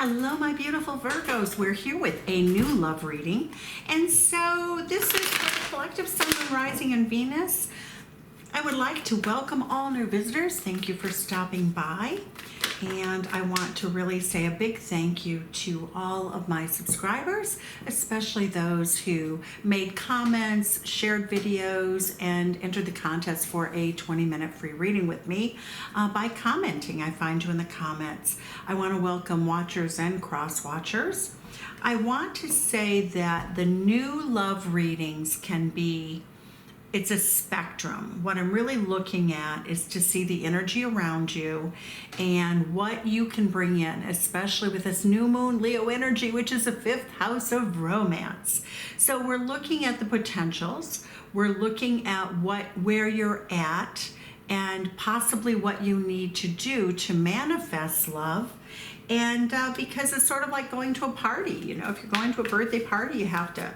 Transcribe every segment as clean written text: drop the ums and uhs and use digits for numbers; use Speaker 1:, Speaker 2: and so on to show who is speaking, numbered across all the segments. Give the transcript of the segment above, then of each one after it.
Speaker 1: Hello, my beautiful Virgos. We're here with a new love reading. And so this is for the collective Sun, Moon, Rising, and Venus. I would like to welcome all new visitors. Thank you for stopping by. And I want to really say a big thank you to all of my subscribers, especially those who made comments, shared videos, and entered the contest for a 20-minute free reading with me by commenting. I find you in the comments. I want to welcome watchers and cross-watchers. I want to say that the new love readings can be it's a spectrum. What I'm really looking at is to see the energy around you and what you can bring in, especially with this new moon Leo energy, which is the 5th house of romance. So we're looking at the potentials. We're looking at where you're at and possibly what you need to do to manifest love. And because it's sort of like going to a party, you know, if you're going to a birthday party, you have to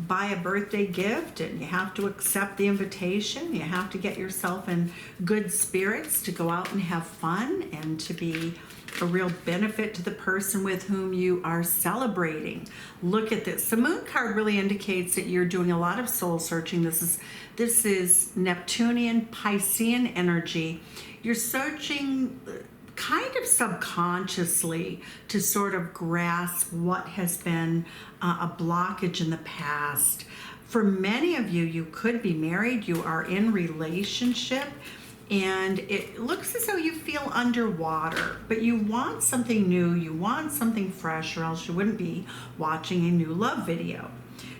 Speaker 1: buy a birthday gift and you have to accept the invitation. You have to get yourself in good spirits to go out and have fun and to be a real benefit to the person with whom you are celebrating. Look at this. The moon card really indicates that you're doing a lot of soul searching. This is Neptunian Piscean energy. You're searching kind of subconsciously to sort of grasp what has been a blockage in the past. For many of you, you could be married, you are in relationship, and it looks as though you feel underwater, but you want something new, you want something fresh, or else you wouldn't be watching a new love video.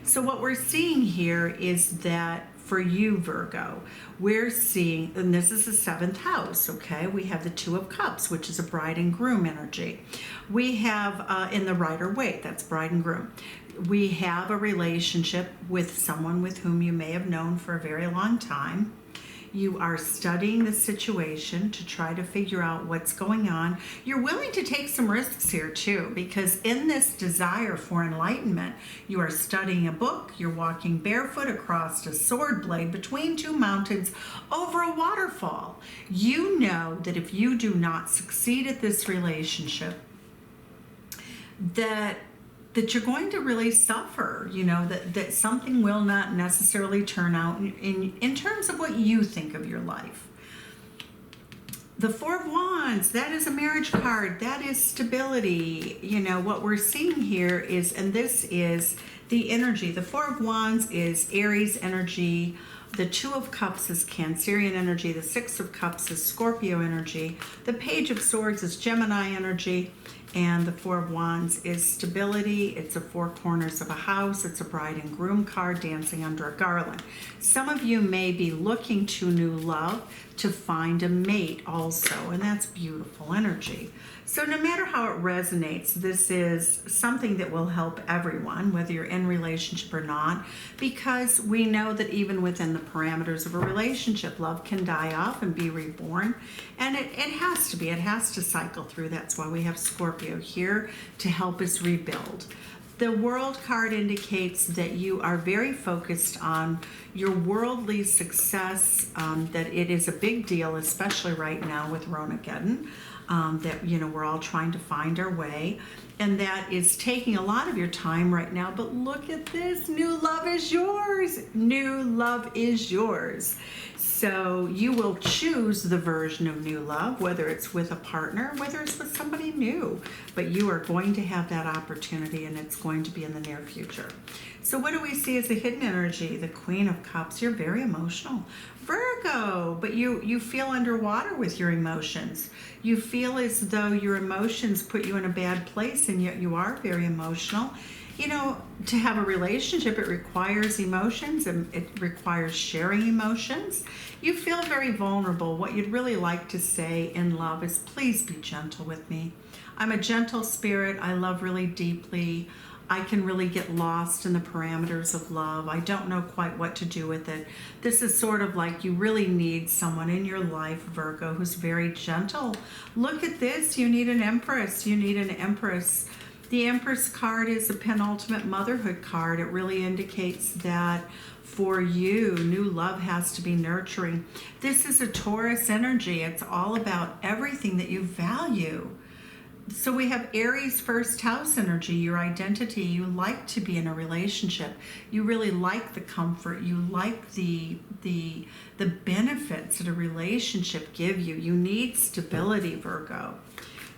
Speaker 1: So what we're seeing here is that for you, Virgo, we're seeing, and this is the 7th house, okay? We have the 2 of Cups, which is a bride and groom energy. We have in the Rider-Waite, that's bride and groom. We have a relationship with someone with whom you may have known for a very long time. You are studying the situation to try to figure out what's going on. You're willing to take some risks here too, because in this desire for enlightenment, you are studying a book, you're walking barefoot across a sword blade between 2 mountains over a waterfall. You know that if you do not succeed at this relationship, that you're going to really suffer, you know, that something will not necessarily turn out in terms of what you think of your life. The 4 of Wands, that is a marriage card. That is stability. You know, what we're seeing here is, and this is the energy. The 4 of Wands is Aries energy. The 2 of Cups is Cancerian energy. The 6 of Cups is Scorpio energy. The Page of Swords is Gemini energy. And the 4 of Wands is stability. It's a 4 corners of a house. It's a bride and groom card dancing under a garland. Some of you may be looking to new love to find a mate also, and that's beautiful energy. So no matter how it resonates, this is something that will help everyone, whether you're in relationship or not, because we know that even within the parameters of a relationship, love can die off and be reborn. And it has to be. It has to cycle through. That's why we have Scorpio here to help us rebuild. The World card indicates that you are very focused on your worldly success, that it is a big deal, especially right now with Ronageddon, that, you know, we're all trying to find our way. And that is taking a lot of your time right now. But look at this. New love is yours. New love is yours. So you will choose the version of new love, whether it's with a partner, whether it's with somebody new. But you are going to have that opportunity, and it's going to be in the near future. So what do we see as a hidden energy? The Queen of Cups. You're very emotional. Virgo, but you feel underwater with your emotions. You feel as though your emotions put you in a bad place, and yet you are very emotional. You know, to have a relationship, it requires emotions, and it requires sharing emotions. You feel very vulnerable. What you'd really like to say in love is, please be gentle with me. I'm a gentle spirit. I love really deeply. I can really get lost in the parameters of love. I don't know quite what to do with it. This is sort of like you really need someone in your life, Virgo, who's very gentle. Look at this. You need an Empress. You need an Empress. The Empress card is a penultimate motherhood card. It really indicates that for you, new love has to be nurturing. This is a Taurus energy. It's all about everything that you value. So we have Aries first house energy, your identity. You like to be in a relationship. You really like the comfort. You like the benefits that a relationship give you. You need stability, Virgo.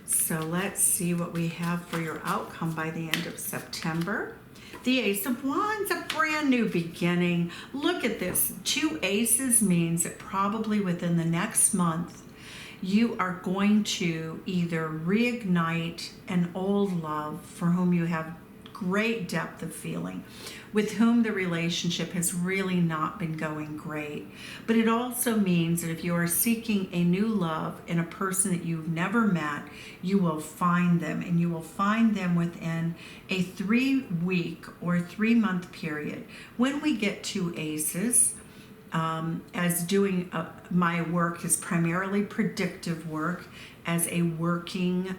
Speaker 1: So let's see what we have for your outcome by the end of September. The Ace of Wands, a brand new beginning. Look at this. 2 aces means that probably within the next month, you are going to either reignite an old love for whom you have great depth of feeling, with whom the relationship has really not been going great. But it also means that if you are seeking a new love in a person that you've never met, you will find them, and you will find them within a 3-week or 3-month period. When we get 2 aces, as doing my work is primarily predictive work as a working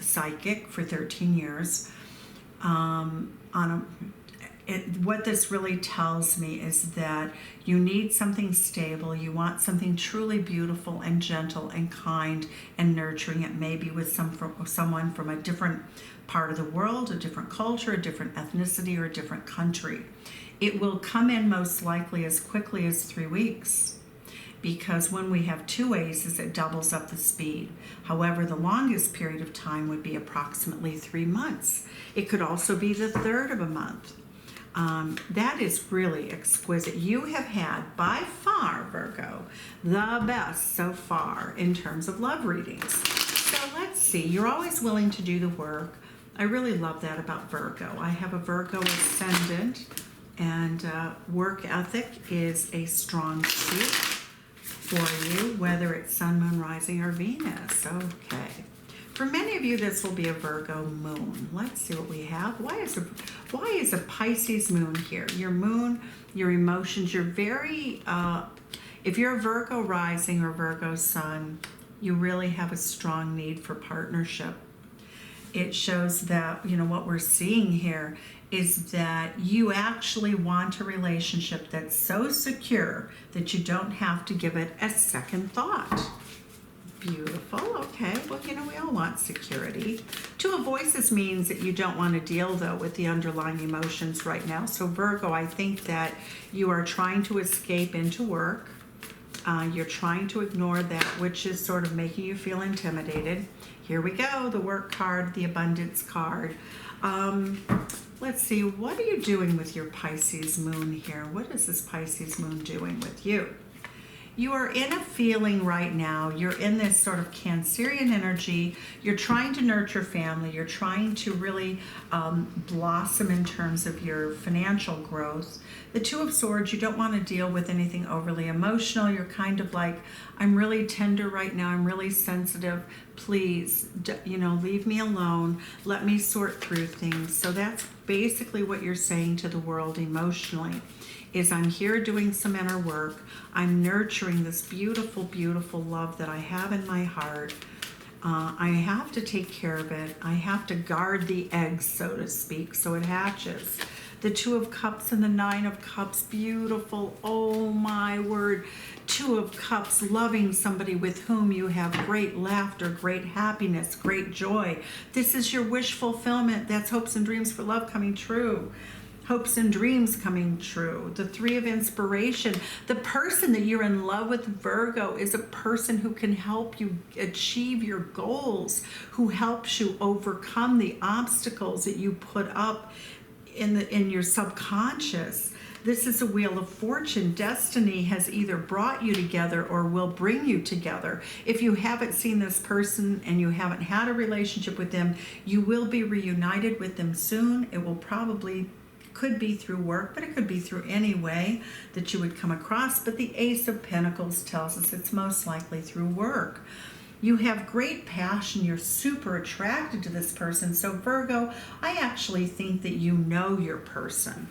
Speaker 1: psychic for 13 years. What this really tells me is that you need something stable. You want something truly beautiful and gentle and kind and nurturing. It may be with someone from a different part of the world, a different culture, a different ethnicity, or a different country. It will come in most likely as quickly as 3 weeks, because when we have 2 aces, it doubles up the speed. However, the longest period of time would be approximately 3 months. It could also be the 3rd of a month. That is really exquisite. You have had, by far, Virgo, the best so far in terms of love readings. So let's see. You're always willing to do the work. I really love that about Virgo. I have a Virgo ascendant, and work ethic is a strong suit for you, whether it's Sun, Moon, Rising, or Venus. Okay. For many of you, this will be a Virgo moon. Let's see what we have. Why is a Pisces moon here? Your moon, your emotions, you're very, if you're a Virgo rising or Virgo sun, you really have a strong need for partnership. It shows that, what we're seeing here is that you actually want a relationship that's so secure that you don't have to give it a second thought. Beautiful. Okay. Well, we all want security. 2 of Voices means that you don't want to deal, though, with the underlying emotions right now. So, Virgo, I think that you are trying to escape into work. You're trying to ignore that which is sort of making you feel intimidated. Here we go. The work card, the abundance card. Let's see. What are you doing with your Pisces moon here? What is this Pisces moon doing with you? You are in a feeling right now, you're in this sort of Cancerian energy, you're trying to nurture family, you're trying to really blossom in terms of your financial growth. The 2 of Swords, you don't want to deal with anything overly emotional. You're kind of like, I'm really tender right now, I'm really sensitive, please, leave me alone, let me sort through things. So that's basically what you're saying to the world emotionally. Is I'm here doing some inner work. I'm nurturing this beautiful, beautiful love that I have in my heart. I have to take care of it. I have to guard the eggs, so to speak, so it hatches. The 2 of Cups and the 9 of Cups, beautiful. Oh my word. 2 of Cups, loving somebody with whom you have great laughter, great happiness, great joy. This is your wish fulfillment. That's hopes and dreams for love coming true. Hopes and dreams coming true. The 3 of Inspiration. The person that you're in love with, Virgo, is a person who can help you achieve your goals, who helps you overcome the obstacles that you put up in your subconscious. This is a Wheel of Fortune. Destiny has either brought you together or will bring you together. If you haven't seen this person and you haven't had a relationship with them, you will be reunited with them soon. It will could be through work, but it could be through any way that you would come across. But the Ace of Pentacles tells us it's most likely through work. You have great passion. You're super attracted to this person. So Virgo, I actually think that you know your person.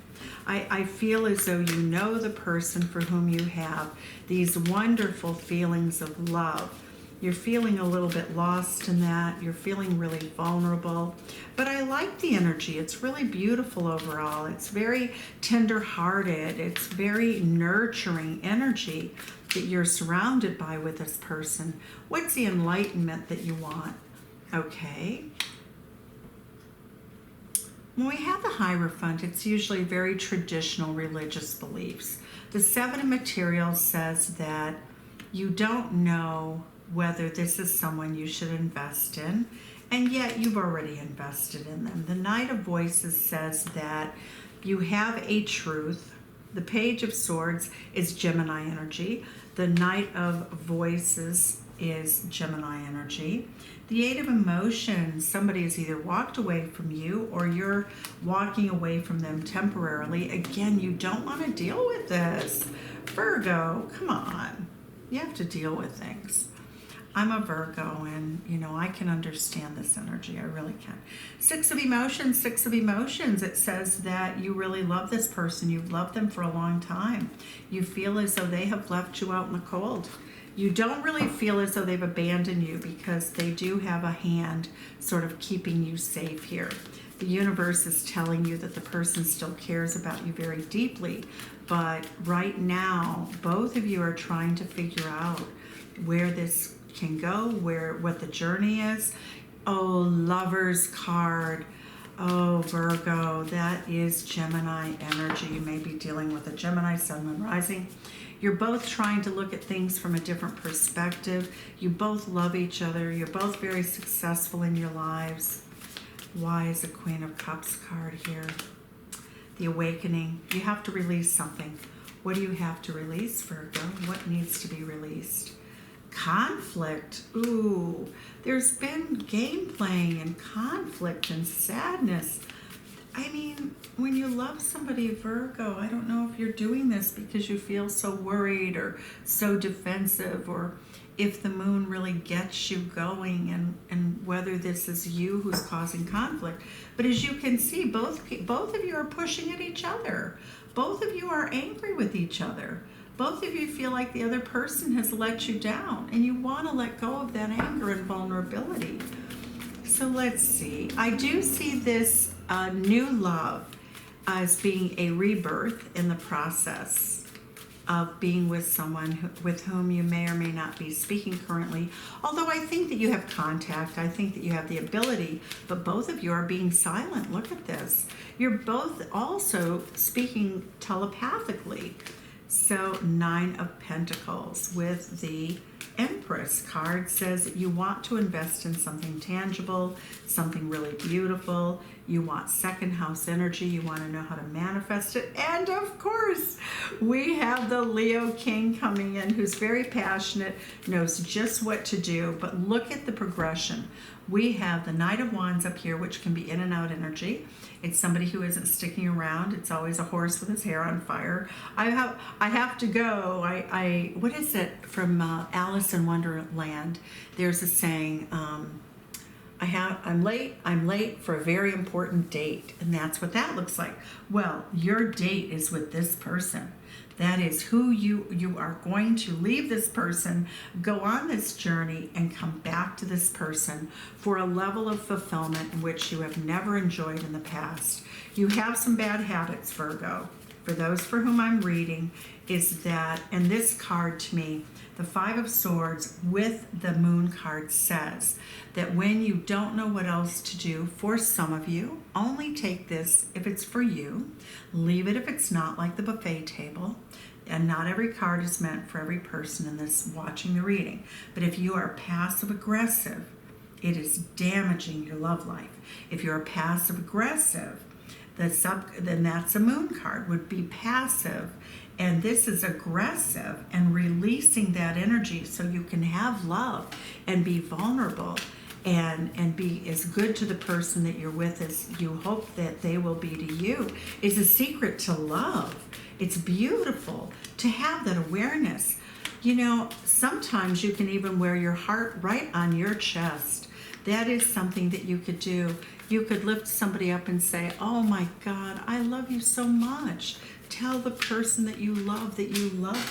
Speaker 1: I feel as though you know the person for whom you have these wonderful feelings of love. You're feeling a little bit lost in that. You're feeling really vulnerable. But I like the energy. It's really beautiful overall. It's very tender-hearted. It's very nurturing energy that you're surrounded by with this person. What's the enlightenment that you want? Okay. When we have the Hierophant, it's usually very traditional religious beliefs. The Seven of Materials says that you don't know whether this is someone you should invest in, and yet you've already invested in them. The Knight of Voices says that you have a truth. The Page of Swords is Gemini energy. The Knight of Voices is Gemini energy. The Eight of Emotions, somebody has either walked away from you or you're walking away from them temporarily. Again, you don't want to deal with this. Virgo, come on. You have to deal with things. I'm a Virgo, and I can understand this energy. I really can. Six of Emotions. It says that you really love this person. You've loved them for a long time. You feel as though they have left you out in the cold. You don't really feel as though they've abandoned you, because they do have a hand sort of keeping you safe here. The universe is telling you that the person still cares about you very deeply, but right now, both of you are trying to figure out where this can go, what the journey is. Oh, Lover's card. Oh, Virgo, that is Gemini energy. You may be dealing with a Gemini, Sun, Moon, Rising. You're both trying to look at things from a different perspective. You both love each other. You're both very successful in your lives. Why is the Queen of Cups card here? The Awakening. You have to release something. What do you have to release, Virgo? What needs to be released? Conflict. Ooh, there's been game playing and conflict and sadness. I mean, when you love somebody, Virgo, I don't know if you're doing this because you feel so worried or so defensive, or if the moon really gets you going, and whether this is you who's causing conflict. But as you can see, both of you are pushing at each other. Both of you are angry with each other. Both of you feel like the other person has let you down, and you want to let go of that anger and vulnerability. So let's see. I do see this new love as being a rebirth in the process of being with someone with whom you may or may not be speaking currently. Although I think that you have contact, I think that you have the ability, but both of you are being silent. Look at this. You're both also speaking telepathically. So, Nine of Pentacles with the Empress card says that you want to invest in something tangible, something really beautiful. You want second house energy. You want to know how to manifest it. And of course, we have the Leo King coming in, who's very passionate, knows just what to do. But look at the progression. We have the Knight of Wands up here, which can be in and out energy. It's somebody who isn't sticking around. It's always a horse with his hair on fire. I have to go. What is it from Alice in Wonderland? There's a saying, I'm late for a very important date. And that's what that looks like. Well, your date is with this person. That is who you are going to leave this person, go on this journey, and come back to this person for a level of fulfillment in which you have never enjoyed in the past. You have some bad habits, Virgo. For those for whom I'm reading, is that, and this card to me, the Five of Swords with the Moon card says that when you don't know what else to do, for some of you, only take this if it's for you. Leave it if it's not, like the buffet table. And not every card is meant for every person in this watching the reading. But if you are passive aggressive, it is damaging your love life. If you're passive aggressive, then that's a Moon card, would be passive. And this is aggressive and releasing that energy so you can have love and be vulnerable and be as good to the person that you're with as you hope that they will be to you, is a secret to love. It's beautiful to have that awareness. Sometimes you can even wear your heart right on your chest. That is something that you could do. You could lift somebody up and say, oh my God, I love you so much. Tell the person that you love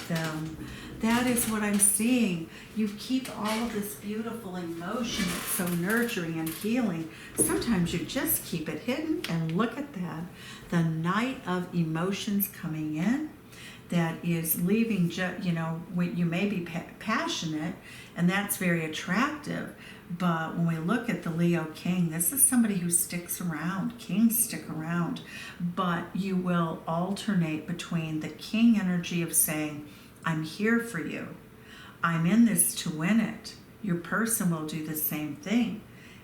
Speaker 1: them. That is what I'm seeing. You keep all of this beautiful emotion that's so nurturing and healing. Sometimes you just keep it hidden, and look at that. The Knight of Emotions coming in. That is leaving, when you may be passionate, and that's very attractive, But when we look at the Leo King, this is somebody who sticks around. Kings stick around. But you will alternate between the King energy of saying, I'm here for you. I'm in this to win it. Your person will do the same thing.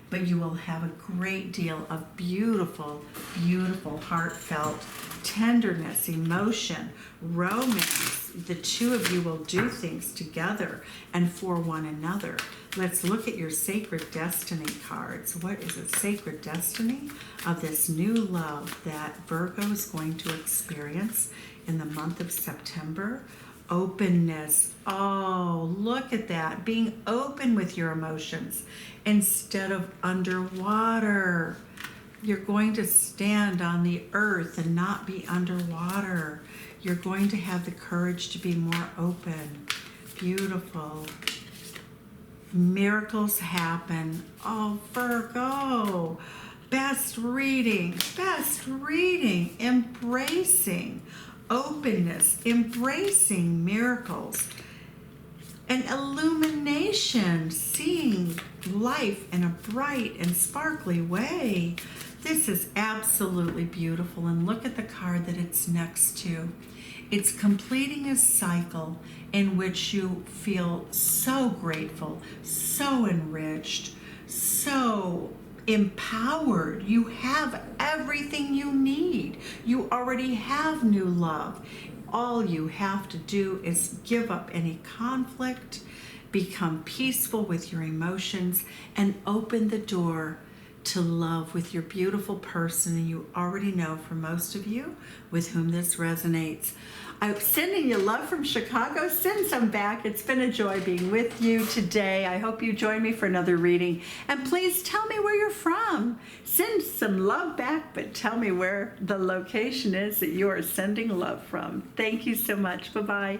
Speaker 1: But you will have a great deal of beautiful, beautiful, heartfelt tenderness, emotion, romance. The two of you will do things together and for one another. Let's look at your sacred destiny cards. What is the sacred destiny of this new love that Virgo is going to experience in the month of September? Openness. Oh, look at that. Being open with your emotions instead of underwater. You're going to stand on the earth and not be underwater. You're going to have the courage to be more open. Beautiful. Miracles happen. Oh, Virgo. Best reading. Best reading. Embracing openness. Embracing miracles. An illumination. Seeing life in a bright and sparkly way. This is absolutely beautiful. And look at the card that it's next to. It's completing a cycle in which you feel so grateful, so enriched, so empowered. You have everything you need. You already have new love. All you have to do is give up any conflict, become peaceful with your emotions, and open the door to love with your beautiful person. And you already know, for most of you with whom this resonates, I'm sending you love from Chicago. Send some back. It's been a joy being with you today. I hope you join me for another reading. And please tell me where you're from. Send some love back, but tell me where the location is that you are sending love from. Thank you so much. Bye-bye.